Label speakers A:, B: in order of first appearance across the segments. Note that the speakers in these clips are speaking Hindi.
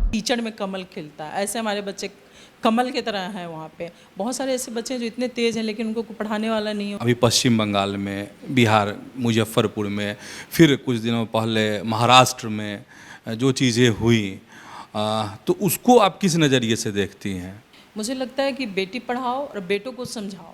A: कीचड़ में कमल खिलता है, ऐसे हमारे बच्चे कमल की तरह हैं वहाँ पे। बहुत सारे ऐसे बच्चे हैं जो इतने तेज़ हैं लेकिन उनको कोई पढ़ाने वाला नहीं है।
B: अभी पश्चिम बंगाल में, बिहार, मुजफ्फरपुर में, फिर कुछ दिनों पहले महाराष्ट्र में जो चीज़ें हुई, तो उसको आप किस नज़रिए से देखती हैं?
A: मुझे लगता है कि बेटी पढ़ाओ और बेटों को समझाओ।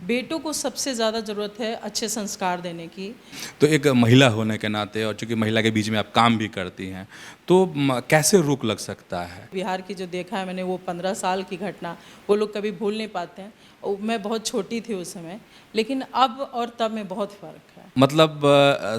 A: बेटों को सबसे ज़्यादा ज़रूरत है अच्छे संस्कार देने की।
B: तो एक महिला होने के नाते और चूंकि महिला के बीच में आप काम भी करती हैं, तो कैसे रोक लग सकता है?
A: बिहार की जो देखा है मैंने वो 15 साल की घटना, वो लोग कभी भूल नहीं पाते हैं। मैं बहुत छोटी थी उस समय, लेकिन अब और तब में बहुत फ़र्क है।
B: मतलब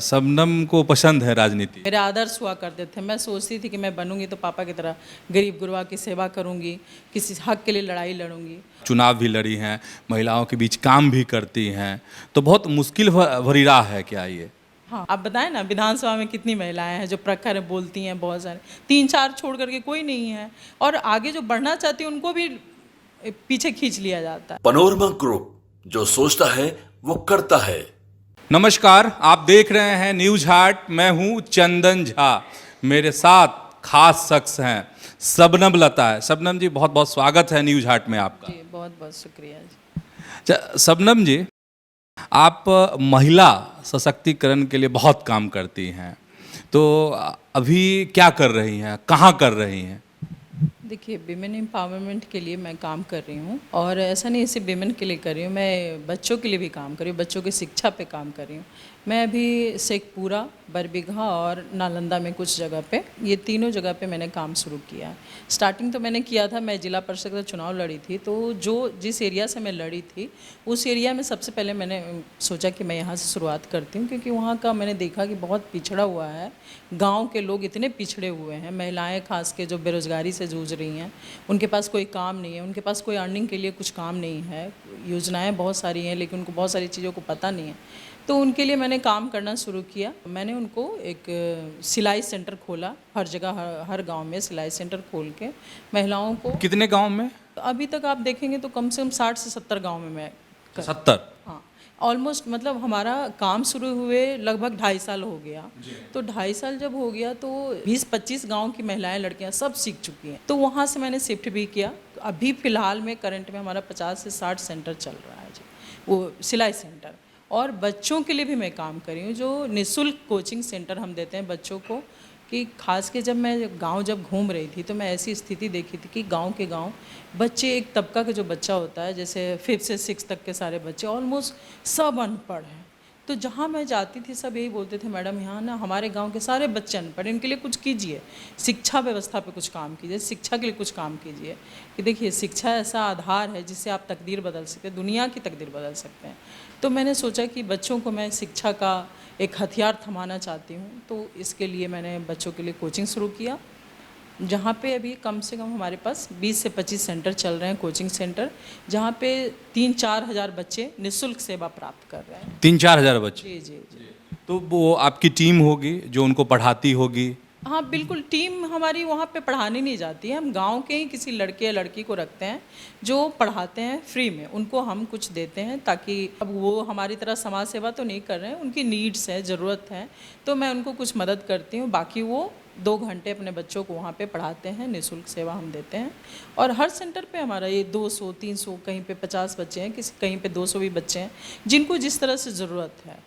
B: शबनम को पसंद है राजनीति?
A: मेरे आदर्श हुआ करते थे। मैं सोचती थी कि मैं बनूंगी तो पापा की तरह गरीब गुरबा की सेवा करूंगी, किसी हक के लिए लड़ाई लड़ूंगी।
B: चुनाव भी लड़ी हैं, महिलाओं के बीच काम भी करती हैं, तो बहुत मुश्किल भरी राह है क्या ये?
A: हाँ, आप बताएं ना, विधानसभा में कितनी महिलाएं हैं जो प्रखर बोलती हैं, बहुत सारे, 3-4 छोड़ करके कोई नहीं है। और आगे जो बढ़ना चाहती है उनको भी पीछे खींच लिया जाता है।
C: पनोरमा ग्रुप, जो सोचता है वो करता है।
B: नमस्कार, आप देख रहे हैं न्यूज हाट। मैं हूं चंदन झा, मेरे साथ खास शख्स हैं शबनम लता है। शबनम जी, बहुत बहुत स्वागत है न्यूज हाट में आपका।
A: जी, बहुत बहुत शुक्रिया जी।
B: अच्छा शबनम जी, आप महिला सशक्तिकरण के लिए बहुत काम करती हैं, तो अभी क्या कर रही हैं, कहाँ कर रही हैं?
A: देखिए, विमेन एम्पावरमेंट के लिए मैं काम कर रही हूँ, और ऐसा नहीं सिर्फ विमेन के लिए कर रही हूँ, मैं बच्चों के लिए भी काम कर रही हूँ, बच्चों की शिक्षा पे काम कर रही हूँ। मैं अभी शेखपुरा, बरबीघा और नालंदा में कुछ जगह पे, ये तीनों जगह पे मैंने काम शुरू किया है। स्टार्टिंग तो मैंने किया था, मैं जिला परिषद का चुनाव लड़ी थी, तो जिस एरिया से मैं लड़ी थी उस एरिया में सबसे पहले मैंने सोचा कि मैं यहाँ से शुरुआत करती हूँ, क्योंकि वहाँ का मैंने देखा कि बहुत पिछड़ा हुआ है। गाँव के लोग इतने पिछड़े हुए हैं, महिलाएँ खास के जो बेरोज़गारी से जूझ रही हैं, उनके पास कोई काम नहीं है, उनके पास कोई अर्निंग के लिए कुछ काम नहीं है। योजनाएँ बहुत सारी हैं लेकिन उनको बहुत सारी चीज़ों को पता नहीं है, तो उनके लिए मैंने काम करना शुरू किया। मैंने उनको एक सिलाई सेंटर खोला, हर जगह हर गांव में सिलाई सेंटर खोल के महिलाओं को।
B: कितने गांव में?
A: अभी तक आप देखेंगे तो कम से कम 60 से 70 गांव में मैं
B: 70?
A: हाँ, ऑलमोस्ट, मतलब हमारा काम शुरू हुए लगभग 2.5 साल हो गया। तो 2.5 साल जब हो गया तो 20-25 गांव की महिलाएं, लड़कियां सब सीख चुकी हैं, तो वहाँ से मैंने शिफ्ट भी किया। अभी फ़िलहाल में करंट में हमारा 50 से 60 सेंटर चल रहा है जी, वो सिलाई सेंटर। और बच्चों के लिए भी मैं काम कर रही हूँ, जो निःशुल्क कोचिंग सेंटर हम देते हैं बच्चों को। कि खास के जब मैं गांव जब घूम रही थी तो मैं ऐसी स्थिति देखी थी कि गांव के गांव बच्चे, एक तबका का जो बच्चा होता है, जैसे 5th से 6th तक के सारे बच्चे ऑलमोस्ट सब अनपढ़ हैं। तो जहाँ मैं जाती थी सब यही बोलते थे, मैडम यहाँ ना हमारे गांव के सारे बच्चे अनपढ़, इनके लिए कुछ कीजिए, शिक्षा व्यवस्था पे कुछ काम कीजिए, शिक्षा के लिए कुछ काम कीजिए। कि देखिए, शिक्षा ऐसा आधार है जिससे आप तकदीर बदल सकते हैं, दुनिया की तकदीर बदल सकते हैं। तो मैंने सोचा कि बच्चों को मैं शिक्षा का एक हथियार थमाना चाहती हूँ, तो इसके लिए मैंने बच्चों के लिए कोचिंग शुरू किया, जहाँ पे अभी कम से कम हमारे पास 20 से 25 सेंटर चल रहे हैं, कोचिंग सेंटर, जहाँ पे 3-4 हज़ार बच्चे निःशुल्क सेवा प्राप्त कर रहे हैं।
B: 3-4 हज़ार बच्चे?
A: जी जी जी।
B: तो वो आपकी टीम होगी जो उनको पढ़ाती होगी?
A: हाँ बिल्कुल, टीम हमारी वहाँ पे पढ़ाने नहीं जाती है, हम गांव के ही किसी लड़के या लड़की को रखते हैं जो पढ़ाते हैं फ्री में। उनको हम कुछ देते हैं ताकि, अब वो हमारी तरह समाज सेवा तो नहीं कर रहे हैं, उनकी नीड्स है, ज़रूरत है, तो मैं उनको कुछ मदद करती हूँ। बाकी वो 2 घंटे अपने बच्चों को वहाँ पे पढ़ाते हैं, निःशुल्क सेवा हम देते हैं। और हर सेंटर पे हमारा ये 200-300, कहीं पे 50 बच्चे हैं, कहीं पे 200 भी बच्चे हैं, जिनको जिस तरह से ज़रूरत है।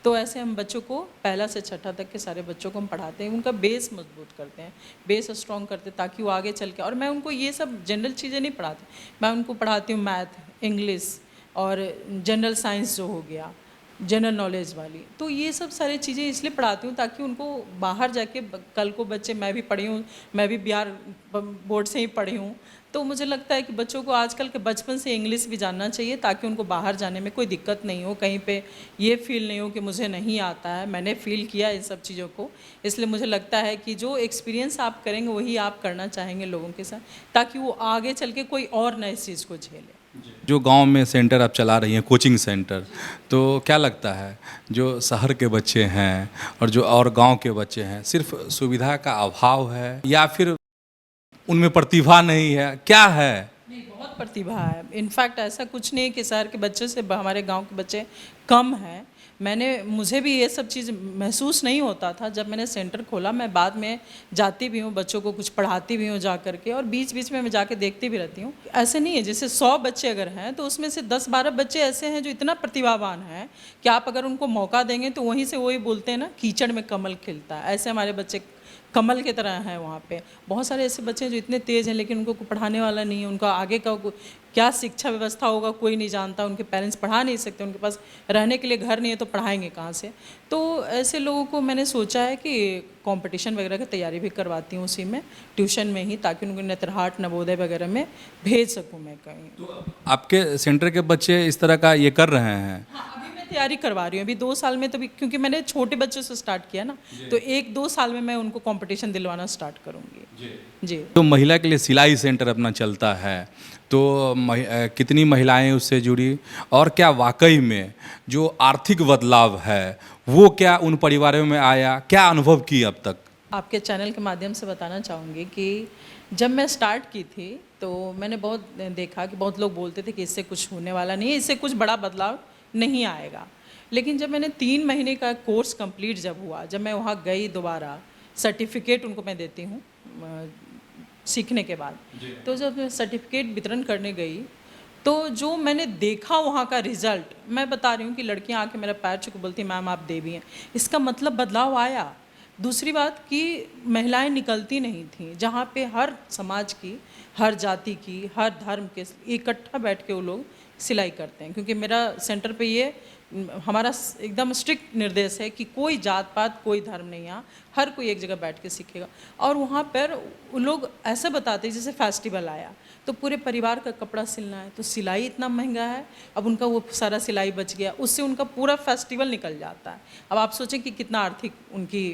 A: तो ऐसे हम बच्चों को पहला से छठा तक के सारे बच्चों को हम पढ़ाते हैं, उनका बेस मजबूत करते हैं, बेस स्ट्रॉन्ग करते हैं, ताकि वो आगे चल के। और मैं उनको ये सब जनरल चीज़ें नहीं पढ़ाती, मैं उनको पढ़ाती हूँ मैथ, इंग्लिश और जनरल साइंस जो हो गया, जनरल नॉलेज वाली। तो ये सब सारी चीज़ें इसलिए पढ़ाती हूँ ताकि उनको बाहर जाके, कल को बच्चे, मैं भी पढ़ी हूँ, मैं भी बिहार बोर्ड से ही पढ़ी हूँ, तो मुझे लगता है कि बच्चों को आजकल के बचपन से इंग्लिश भी जानना चाहिए, ताकि उनको बाहर जाने में कोई दिक्कत नहीं हो, कहीं पे ये फील नहीं हो कि मुझे नहीं आता है। मैंने फील किया इन सब चीज़ों को, इसलिए मुझे लगता है कि जो एक्सपीरियंस आप करेंगे वही आप करना चाहेंगे लोगों के साथ, ताकि वो आगे चल के कोई और नए चीज़ को झेले।
B: जो गांव में सेंटर आप चला रही हैं, कोचिंग सेंटर, तो क्या लगता है जो शहर के बच्चे हैं और जो और गांव के बच्चे हैं, सिर्फ सुविधा का अभाव है या फिर उनमें प्रतिभा नहीं है, क्या है?
A: नहीं, बहुत प्रतिभा है। इनफैक्ट ऐसा कुछ नहीं है कि शहर के बच्चों से हमारे गांव के बच्चे कम हैं। मुझे भी ये सब चीज़ महसूस नहीं होता था। जब मैंने सेंटर खोला, मैं बाद में जाती भी हूँ, बच्चों को कुछ पढ़ाती भी हूँ जा करके, और बीच बीच में मैं जाके देखती भी रहती हूँ। ऐसे नहीं है, जैसे 100 बच्चे अगर हैं तो उसमें से 10-12 बच्चे ऐसे हैं जो इतना प्रतिभावान हैं कि आप अगर उनको मौका देंगे तो वहीं से वही बोलते हैं ना, कीचड़ में कमल खिलता है। ऐसे हमारे बच्चे कमल की तरह हैं वहाँ पे। बहुत सारे ऐसे बच्चे हैं जो इतने तेज़ हैं लेकिन उनको कोई पढ़ाने वाला नहीं है। उनका आगे का क्या शिक्षा व्यवस्था होगा कोई नहीं जानता, उनके पेरेंट्स पढ़ा नहीं सकते, उनके पास रहने के लिए घर नहीं है तो पढ़ाएंगे कहाँ से। तो ऐसे लोगों को मैंने सोचा है कि कंपटीशन वगैरह की तैयारी भी करवाती हूँ उसी में, ट्यूशन में ही, ताकि उनको नेत्रहाट, नवोदय वगैरह में भेज सकूँ मैं कहीं।
B: आपके सेंटर के बच्चे इस तरह का ये कर रहे हैं?
A: हाँ, अभी मैं तैयारी करवा रही हूँ। अभी 2 साल में तो क्योंकि मैंने छोटे बच्चों से स्टार्ट किया ना, तो 1-2 साल में मैं उनको कंपटीशन दिलवाना स्टार्ट करूँगी जी।
B: तो महिला के लिए सिलाई सेंटर अपना चलता है, तो कितनी महिलाएं उससे जुड़ी, और क्या वाकई में जो आर्थिक बदलाव है वो क्या उन परिवारों में आया, क्या अनुभव की अब तक?
A: आपके चैनल के माध्यम से बताना चाहूँगी कि जब मैं स्टार्ट की थी तो मैंने बहुत देखा कि बहुत लोग बोलते थे कि इससे कुछ होने वाला नहीं है, इससे कुछ बड़ा बदलाव नहीं आएगा। लेकिन जब मैंने 3 महीने का कोर्स कंप्लीट जब हुआ, जब मैं वहाँ गई दोबारा, सर्टिफिकेट उनको मैं देती हूँ सीखने के बाद, तो जब मैं सर्टिफिकेट वितरण करने गई तो जो मैंने देखा वहाँ का रिजल्ट, मैं बता रही हूँ कि लड़कियाँ आके मेरा पैर छू के बोलती मैम आप देवी हैं, इसका मतलब बदलाव आया। दूसरी बात कि महिलाएं निकलती नहीं थीं, जहाँ पे हर समाज की, हर जाति की, हर धर्म के इकट्ठा बैठ के वो लोग सिलाई करते हैं। क्योंकि मेरा सेंटर पे ये हमारा एकदम स्ट्रिक्ट निर्देश है कि कोई जात पात, कोई धर्म नहीं, यहाँ हर कोई एक जगह बैठ के सीखेगा। और वहाँ पर वो लोग ऐसा बताते हैं जैसे फेस्टिवल आया तो पूरे परिवार का कपड़ा सिलना है, तो सिलाई इतना महंगा है, अब उनका वो सारा सिलाई बच गया, उससे उनका पूरा फेस्टिवल निकल जाता है। अब आप सोचें कि कितना आर्थिक उनकी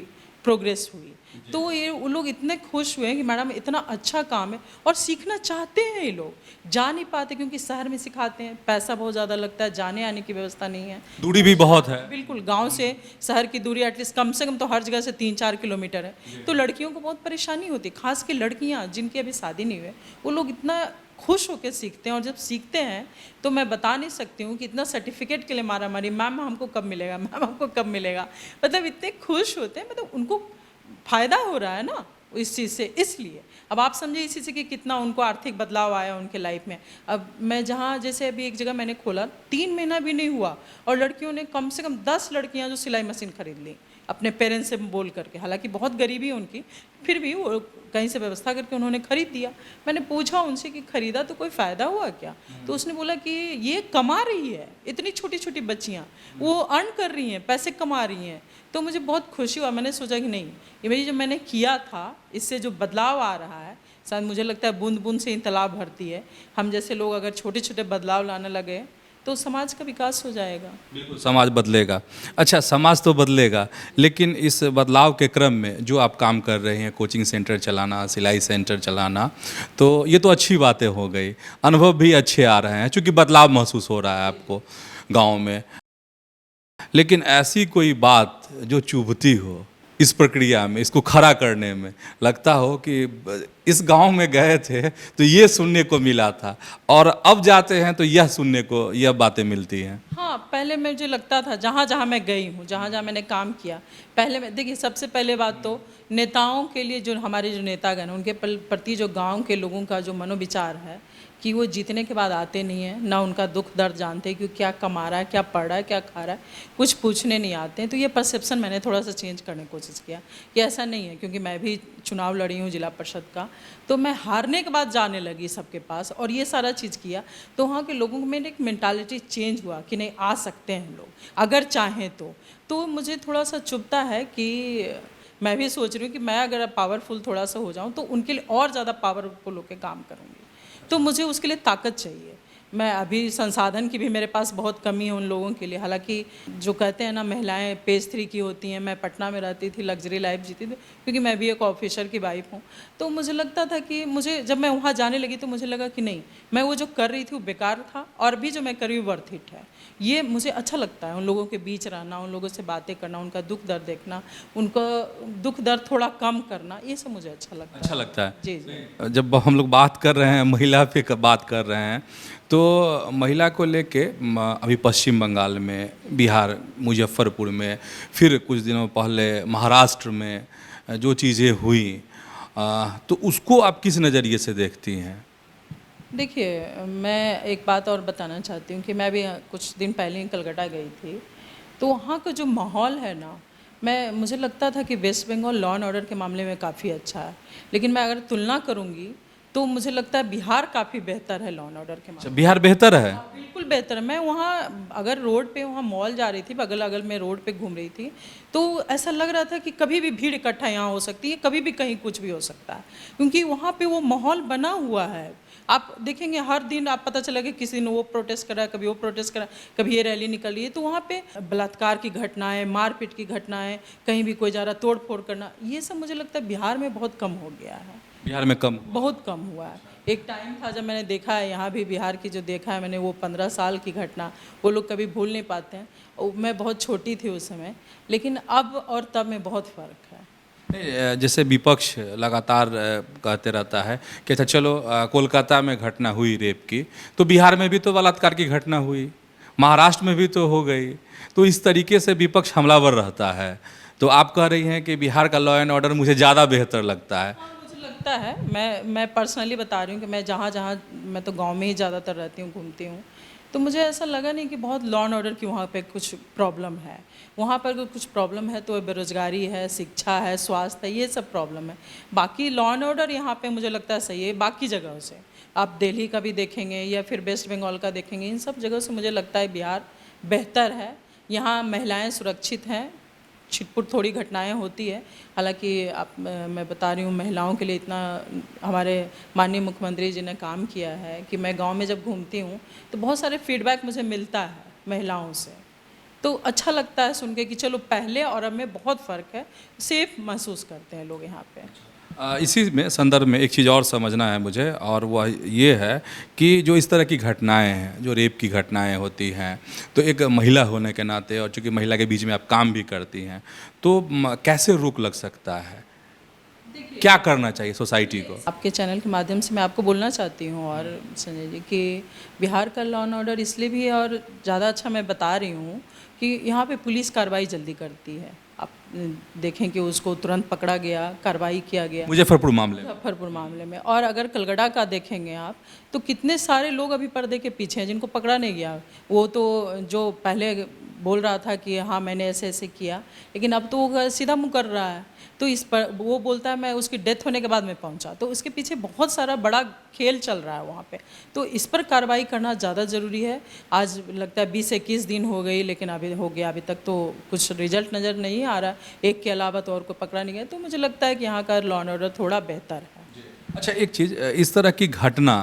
A: प्रोग्रेस हुई। तो ये वो लोग इतने खुश हुए कि मैडम इतना अच्छा काम है, और सीखना चाहते हैं ये लोग, जा नहीं पाते क्योंकि शहर में सिखाते हैं, पैसा बहुत ज़्यादा लगता है, जाने आने की व्यवस्था नहीं है,
B: दूरी भी बहुत है।
A: बिल्कुल, गांव से शहर की दूरी एटलीस्ट कम से कम तो हर जगह से 3-4 किलोमीटर है। तो लड़कियों को बहुत परेशानी होती है, खास के लड़कियां जिनकी अभी शादी नहीं हुई, वो लोग इतना खुश होकर सीखते हैं। और जब सीखते हैं तो मैं बता नहीं सकती हूँ कि इतना सर्टिफिकेट के लिए मारा मारी, मैम हमको कब मिलेगा, मैम हमको कब मिलेगा, मतलब इतने खुश होते हैं, मतलब उनको फ़ायदा हो रहा है ना इस चीज़ से। इसलिए अब आप समझिए इसी से कि कितना उनको आर्थिक बदलाव आया उनके लाइफ में। अब मैं जहाँ, जैसे अभी एक जगह मैंने खोला, 3 महीना भी नहीं हुआ और लड़कियों ने कम से कम 10 लड़कियाँ जो सिलाई मशीन खरीद ली अपने पेरेंट्स से बोल करके। हालांकि बहुत गरीबी है उनकी, फिर भी वो कहीं से व्यवस्था करके उन्होंने खरीद दिया। मैंने पूछा उनसे कि खरीदा तो कोई फ़ायदा हुआ क्या? तो उसने बोला कि ये कमा रही है, इतनी छोटी छोटी बच्चियाँ वो अर्न कर रही हैं, पैसे कमा रही हैं। तो मुझे बहुत खुशी हुआ। मैंने सोचा कि नहीं, ये मेरी जो मैंने किया था इससे जो बदलाव आ रहा है, शायद मुझे लगता है बूंद बूंद से ही तालाब भरती है। हम जैसे लोग अगर छोटे छोटे बदलाव लाने लगे तो समाज का विकास हो जाएगा।
B: बिल्कुल, समाज बदलेगा। अच्छा, समाज तो बदलेगा, लेकिन इस बदलाव के क्रम में जो आप काम कर रहे हैं, कोचिंग सेंटर चलाना, सिलाई सेंटर चलाना, तो ये तो अच्छी बातें हो गई, अनुभव भी अच्छे आ रहे हैं क्योंकि बदलाव महसूस हो रहा है आपको गांव में। लेकिन ऐसी कोई बात जो चुभती हो इस प्रक्रिया में, इसको खड़ा करने में, लगता हो कि इस गांव में गए थे तो ये सुनने को मिला था और अब जाते हैं तो यह सुनने को, यह बातें मिलती हैं?
A: हाँ, पहले मुझे लगता था, जहाँ जहाँ मैं गई हूँ, जहाँ जहाँ मैंने काम किया, पहले मैं देखिए, सबसे पहले बात तो नेताओं के लिए, जो हमारे जो नेतागण हैं उनके प्रति जो गांव के लोगों का जो मनोविचार है कि वो जीतने के बाद आते नहीं हैं, ना उनका दुख दर्द जानते हैं कि क्या कमा रहा है, क्या पढ़ रहा है, क्या खा रहा है, कुछ पूछने नहीं आते हैं। तो ये परसेप्शन मैंने थोड़ा सा चेंज करने की कोशिश किया कि ऐसा नहीं है। क्योंकि मैं भी चुनाव लड़ी हूँ जिला परिषद का, तो मैं हारने के बाद जाने लगी सबके पास और ये सारा चीज़ किया, तो वहाँ के लोगों में एक मेंटालिटी चेंज हुआ कि नहीं, आ सकते हैं लोग अगर चाहें तो मुझे थोड़ा सा चुभता है कि मैं भी सोच रही हूँ कि मैं अगर पावरफुल थोड़ा सा हो जाऊँ तो उनके लिए और ज़्यादा पावरफुल होकर काम करूँगी। तो मुझे उसके लिए ताकत चाहिए। मैं अभी संसाधन की भी मेरे पास बहुत कमी है उन लोगों के लिए। हालांकि जो कहते हैं ना, महिलाएं पेज 3 की होती हैं। मैं पटना में रहती थी, लग्जरी लाइफ जीती थी, क्योंकि मैं भी एक ऑफिसर की वाइफ हूँ। तो मुझे लगता था कि मुझे, जब मैं वहाँ जाने लगी तो मुझे लगा कि नहीं, मैं वो जो कर रही थी वो बेकार था, और भी जो मैं कर रही हूँ वर्थ इट है। ये मुझे अच्छा लगता है, उन लोगों के बीच रहना, उन लोगों से बातें करना, उनका दुख दर्द देखना, उनका दुख दर्द थोड़ा कम करना, ये सब मुझे अच्छा लगता है।
B: अच्छा लगता है।
A: जी जी।
B: जब हम लोग बात कर रहे हैं, महिला पे बात कर रहे हैं, तो महिला को लेके अभी पश्चिम बंगाल में, बिहार मुजफ्फरपुर में, फिर कुछ दिनों पहले महाराष्ट्र में जो चीज़ें हुई, तो उसको आप किस नज़रिए से देखती हैं?
A: देखिए, मैं एक बात और बताना चाहती हूँ कि मैं भी कुछ दिन पहले ही कलकत्ता गई थी, तो वहाँ का जो माहौल है ना, मुझे लगता था कि West Bengal law and order के मामले में काफ़ी अच्छा है, लेकिन मैं अगर तुलना करूँगी तो मुझे लगता है बिहार काफ़ी बेहतर है लॉ एंड ऑर्डर के मामले में।
B: बिहार बेहतर है?
A: हाँ, बिल्कुल बेहतर है। मैं वहाँ अगर रोड पे वहाँ मॉल जा रही थी, बगल-अगल में रोड पे घूम रही थी, तो ऐसा लग रहा था कि कभी भी भीड़ इकट्ठा यहाँ हो सकती है, कभी भी कहीं कुछ भी हो सकता है, क्योंकि वहाँ पे वो माहौल बना हुआ है। आप देखेंगे हर दिन आप पता चलेगा किसी ने वो प्रोटेस्ट करा, कभी वो प्रोटेस्ट करा, कभी ये रैली निकल रही है, तो वहाँ पे बलात्कार की घटनाएं, मारपीट की घटनाएं, कहीं भी कोई जा रहा तोड़ फोड़ करना, ये सब मुझे लगता है बिहार में बहुत कम हो गया है।
B: बिहार में कम?
A: बहुत कम हुआ है। एक टाइम था जब मैंने देखा है यहाँ भी बिहार की जो देखा है मैंने, वो 15 साल की घटना वो लोग कभी भूल नहीं पाते हैं। मैं बहुत छोटी थी उस समय, लेकिन अब और तब में बहुत फ़र्क है।
B: नहीं, जैसे विपक्ष लगातार कहते रहता है कि अच्छा चलो, कोलकाता में घटना हुई रेप की, तो बिहार में भी तो बलात्कार की घटना हुई, महाराष्ट्र में भी तो हो गई, तो इस तरीके से विपक्ष हमलावर रहता है। तो आप कह रही हैं कि बिहार का लॉ एंड ऑर्डर मुझे ज़्यादा बेहतर लगता है?
A: हाँ, मुझे लगता है, मैं पर्सनली बता रही हूँ कि मैं जहाँ जहाँ, मैं तो गांव में ही ज़्यादातर रहती हूँ, घूमती हूँ, तो मुझे ऐसा लगा नहीं कि बहुत लॉ एंड ऑर्डर की वहाँ पे कुछ प्रॉब्लम है। वहाँ पर अगर कुछ प्रॉब्लम है तो बेरोजगारी है, शिक्षा है, स्वास्थ्य है, ये सब प्रॉब्लम है। बाकी लॉ एंड ऑर्डर यहाँ पे मुझे लगता है सही है बाकी जगहों से। आप दिल्ली का भी देखेंगे या फिर वेस्ट बंगाल का देखेंगे, इन सब जगहों से मुझे लगता है बिहार बेहतर है। यहाँ महिलाएँ सुरक्षित हैं, छिटपुट थोड़ी घटनाएं होती है, हालांकि मैं बता रही हूँ महिलाओं के लिए इतना हमारे माननीय मुख्यमंत्री जी ने काम किया है कि मैं गांव में जब घूमती हूँ तो बहुत सारे फीडबैक मुझे मिलता है महिलाओं से, तो अच्छा लगता है सुन के कि चलो पहले और अब में बहुत फ़र्क है, सेफ महसूस करते हैं लोग यहाँ पे।
B: इसी में संदर्भ में एक चीज़ और समझना है मुझे, और वह ये है कि जो इस तरह की घटनाएं हैं, जो रेप की घटनाएं होती हैं, तो एक महिला होने के नाते और चूँकि महिला के बीच में आप काम भी करती हैं, तो कैसे रोक लग सकता है? क्या करना चाहिए सोसाइटी को?
A: आपके चैनल के माध्यम से मैं आपको बोलना चाहती हूँ और संजय जी कि बिहार का लॉ एंड ऑर्डर इसलिए भी और ज़्यादा अच्छा मैं बता रही हूँ कि यहाँ पे पुलिस कार्रवाई जल्दी करती है। आप देखें कि उसको तुरंत पकड़ा गया, कार्रवाई किया गया
B: मुजफ्फरपुर मामले में?
A: मुजफ्फरपुर मामले में। और अगर कलकत्ता का देखेंगे आप तो कितने सारे लोग अभी पर्दे के पीछे हैं जिनको पकड़ा नहीं गया। वो तो जो पहले बोल रहा था कि हाँ मैंने ऐसे ऐसे किया, लेकिन अब तो वो सीधा मुँह कर रहा है, तो इस पर वो बोलता है मैं उसकी डेथ होने के बाद में पहुंचा, तो उसके पीछे बहुत सारा बड़ा खेल चल रहा है वहाँ पे, तो इस पर कार्रवाई करना ज़्यादा ज़रूरी है। आज लगता है 20-21 दिन हो गई, लेकिन अभी हो गया, अभी तक तो कुछ रिजल्ट नज़र नहीं आ रहा, एक के अलावा तो और कोई पकड़ा नहीं गया, तो मुझे लगता है कि यहाँ का लॉ एंड ऑर्डर थोड़ा बेहतर है।
B: अच्छा, एक चीज़, इस तरह की घटना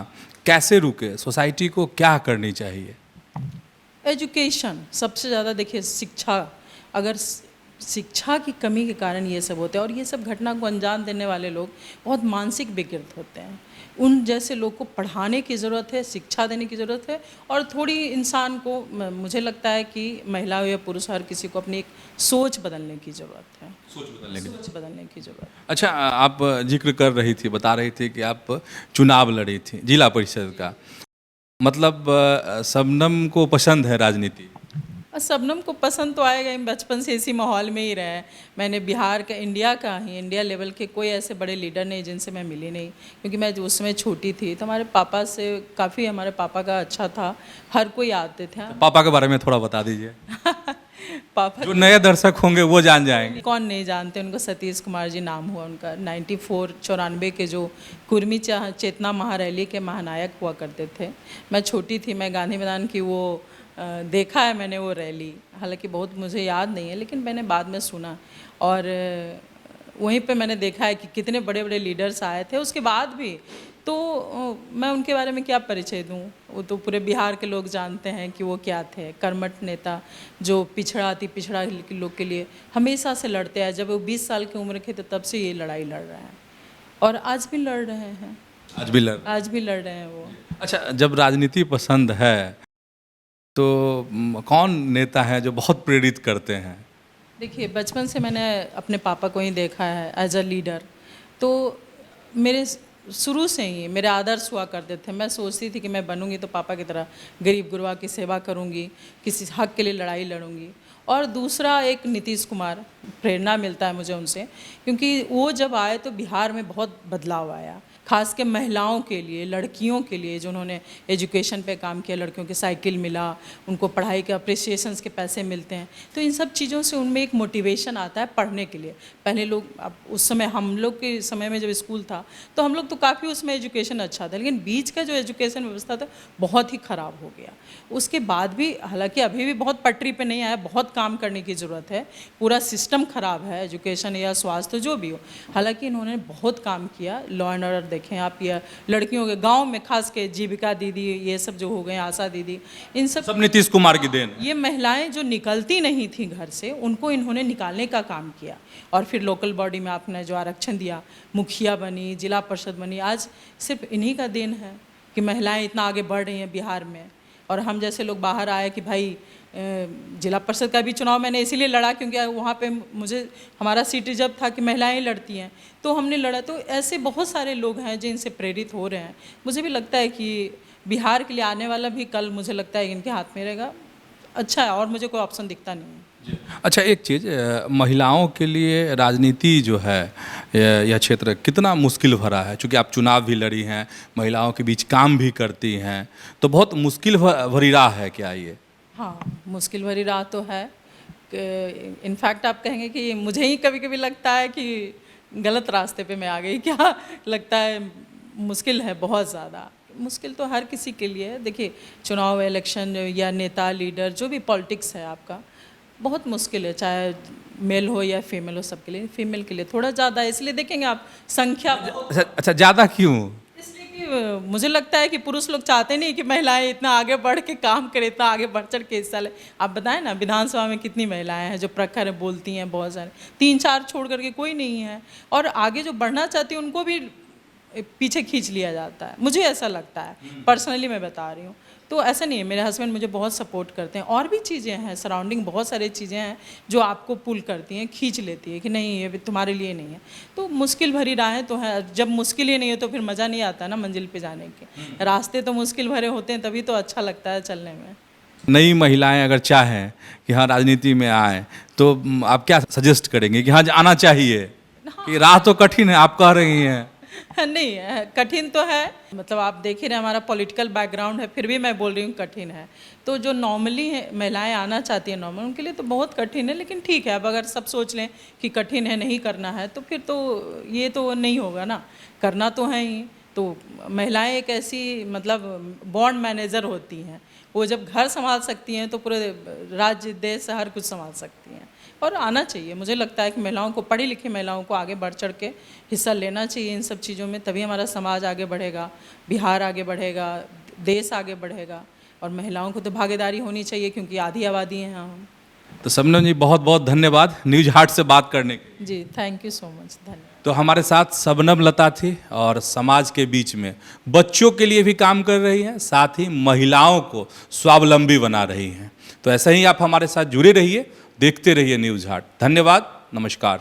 B: कैसे रुके? सोसाइटी को क्या करनी चाहिए?
A: एजुकेशन सबसे ज़्यादा, देखिए शिक्षा, अगर शिक्षा की कमी के कारण ये सब होते हैं, और ये सब घटना को अंजाम देने वाले लोग बहुत मानसिक विकृत होते हैं। उन जैसे लोग को पढ़ाने की ज़रूरत है, शिक्षा देने की ज़रूरत है, और थोड़ी इंसान को, मुझे लगता है कि महिला हो या पुरुष, हर किसी को अपनी एक सोच बदलने की ज़रूरत है, सोच बदलने की ज़रूरत।
B: अच्छा, आप जिक्र कर रही थी, बता रही थी कि आप चुनाव लड़ी थी जिला परिषद का, मतलब शबनम को पसंद है राजनीति?
A: शबनम को पसंद तो आएगा ही, बचपन से इसी माहौल में ही रहे हैं। मैंने बिहार का, इंडिया लेवल के कोई ऐसे बड़े लीडर नहीं जिनसे मैं मिली नहीं, क्योंकि मैं उस समय छोटी थी, तो हमारे पापा से काफ़ी, हमारे पापा का अच्छा था, हर कोई आते थे।
B: तो पापा के बारे में थोड़ा बता दीजिए।
A: पापा
B: जो नए दर्शक होंगे वो जान जाएंगे।
A: कौन नहीं जानते उनको, सतीश कुमार जी नाम हुआ उनका। 94 के जो कुर्मी चेतना महारैली के महानायक हुआ करते थे। मैं छोटी थी, मैं गांधी मैदान की वो देखा है मैंने वो रैली, हालांकि बहुत मुझे याद नहीं है, लेकिन मैंने बाद में सुना, और वहीं पे मैंने देखा है कि कितने बड़े बड़े लीडर्स आए थे उसके बाद भी, तो मैं उनके बारे में क्या परिचय दूँ, वो तो पूरे बिहार के लोग जानते हैं कि वो क्या थे। कर्मठ नेता जो अति पिछड़ा लोग के लिए हमेशा से लड़ते हैं, जब वो 20 साल की उम्र के थे तब से ये लड़ाई लड़ रहे हैं, और आज भी लड़ रहे हैं, आज भी लड़ रहे हैं वो।
B: अच्छा, जब राजनीति पसंद है तो कौन नेता है जो बहुत प्रेरित करते हैं?
A: देखिए, बचपन से मैंने अपने पापा को ही देखा है एज अ लीडर, तो मेरे शुरू से ही मेरे आदर्श हुआ करते थे। मैं सोचती थी कि मैं बनूंगी तो पापा की तरह गरीब गुरबा की सेवा करूंगी, किसी हक के लिए लड़ाई लड़ूंगी। और दूसरा एक नीतीश कुमार, प्रेरणा मिलता है मुझे उनसे, क्योंकि वो जब आए तो बिहार में बहुत बदलाव आया, खास के महिलाओं के लिए, लड़कियों के लिए, जो उन्होंने एजुकेशन पे काम किया, लड़कियों की साइकिल मिला, उनको पढ़ाई के अप्रिसिएशंस के पैसे मिलते हैं। तो इन सब चीज़ों से उनमें एक मोटिवेशन आता है पढ़ने के लिए। पहले लोग, अब उस समय हम लोग के समय में जब स्कूल था तो हम लोग तो काफ़ी उसमें एजुकेशन अच्छा था, लेकिन बीच का जो एजुकेशन व्यवस्था था बहुत ही ख़राब हो गया। उसके बाद भी, हालांकि अभी भी बहुत पटरी पे नहीं आया, बहुत काम करने की ज़रूरत है, पूरा सिस्टम ख़राब है, एजुकेशन या स्वास्थ्य जो भी हो। हालांकि इन्होंने बहुत काम किया। लॉ एंड ऑर्डर देखें आप, या लड़कियों के गांव में खास के जीविका दीदी, ये सब जो हो गए, आशा दीदी, इन
B: सब नीतीश कुमार की देन।
A: ये महिलाएं जो निकलती नहीं थी घर से, उनको इन्होंने निकालने का काम किया। और फिर लोकल बॉडी में आपने जो आरक्षण दिया, मुखिया बनी, जिला परिषद बनी, आज सिर्फ इन्हीं का देन है कि महिलाएं इतना आगे बढ़ रही हैं बिहार में। और हम जैसे लोग बाहर आए कि भाई, जिला परिषद का भी चुनाव मैंने इसीलिए लड़ा क्योंकि वहाँ पे मुझे, हमारा सीट रिजर्व था कि महिलाएं लड़ती हैं, तो हमने लड़ा। तो ऐसे बहुत सारे लोग हैं जिनसे प्रेरित हो रहे हैं। मुझे भी लगता है कि बिहार के लिए आने वाला भी कल, मुझे लगता है इनके हाथ में रहेगा। अच्छा है, और मुझे कोई ऑप्शन दिखता नहीं है।
B: अच्छा, एक चीज़, महिलाओं के लिए राजनीति जो है, यह क्षेत्र कितना मुश्किल भरा है? क्योंकि आप चुनाव भी लड़ी हैं, महिलाओं के बीच काम भी करती हैं, तो बहुत मुश्किल भरी राह है क्या ये?
A: हाँ, मुश्किल भरी राह तो है। इनफैक्ट आप कहेंगे कि मुझे ही कभी कभी लगता है कि गलत रास्ते पे मैं आ गई क्या। लगता है मुश्किल है, बहुत ज़्यादा मुश्किल तो हर किसी के लिए है। देखिए, चुनाव, इलेक्शन या नेता, लीडर, जो भी पॉलिटिक्स है आपका, बहुत मुश्किल है, चाहे मेल हो या फीमेल हो, सबके लिए। फीमेल के लिए थोड़ा ज़्यादा है, इसलिए देखेंगे आप संख्या।
B: अच्छा, ज़्यादा क्यों?
A: इसलिए कि मुझे लगता है कि पुरुष लोग चाहते नहीं कि महिलाएं इतना आगे बढ़ के काम करें, इतना आगे बढ़ चढ़ के हिस्सा ले। आप बताएं ना, विधानसभा में कितनी महिलाएं हैं जो प्रखर है, बोलती हैं, बहुत सारे, 3-4 छोड़ करके कोई नहीं है। और आगे जो बढ़ना चाहती है उनको भी पीछे खींच लिया जाता है, मुझे ऐसा लगता है। पर्सनली मैं बता रही हूँ, तो ऐसा नहीं है। मेरे हस्बैंड मुझे बहुत सपोर्ट करते हैं। और भी चीज़ें हैं सराउंडिंग, बहुत सारी चीज़ें हैं जो आपको पुल करती हैं, खींच लेती है कि नहीं, ये तुम्हारे लिए नहीं है। तो मुश्किल भरी राहें तो हैं। जब मुश्किल ही नहीं है तो फिर मज़ा नहीं आता ना मंजिल पे जाने के। रास्ते तो मुश्किल भरे होते हैं, तभी तो अच्छा लगता है चलने में।
B: नई महिलाएं अगर चाहें कि हाँ राजनीति में आएँ, तो आप क्या सजेस्ट करेंगे कि हाँ आना चाहिए? कि राह तो कठिन है, आप कह रही हैं।
A: नहीं है, कठिन तो है। मतलब आप देख ही रहे, हमारा पॉलिटिकल बैकग्राउंड है, फिर भी मैं बोल रही हूँ कठिन है। तो जो नॉर्मली महिलाएं आना चाहती हैं नॉर्मल, उनके लिए तो बहुत कठिन है। लेकिन ठीक है, अब अगर सब सोच लें कि कठिन है, नहीं करना है, तो फिर तो ये तो नहीं होगा ना, करना तो है ही। तो महिलाएं एक ऐसी, मतलब बॉन्ड मैनेजर होती हैं। वो जब घर संभाल सकती हैं तो पूरे राज्य, देश, हर कुछ संभाल सकती हैं। और आना चाहिए, मुझे लगता है कि महिलाओं को, पढ़ी लिखी महिलाओं को आगे बढ़ चढ़ के हिस्सा लेना चाहिए इन सब चीज़ों में, तभी हमारा समाज आगे बढ़ेगा, बिहार आगे बढ़ेगा, देश आगे बढ़ेगा। और महिलाओं को तो भागीदारी होनी चाहिए, क्योंकि आधी आबादी हैं हम।
B: तो शबनम जी, बहुत बहुत धन्यवाद न्यूज़ हाट से बात करने के।
A: जी, थैंक यू सो मच, धन्यवाद।
B: तो हमारे साथ शबनम लता थी, और समाज के बीच में बच्चों के लिए भी काम कर रही हैं, साथ ही महिलाओं को स्वावलंबी बना रही हैं। तो ऐसे ही आप हमारे साथ जुड़े रहिए, देखते रहिए न्यूज़ हाट। धन्यवाद, नमस्कार।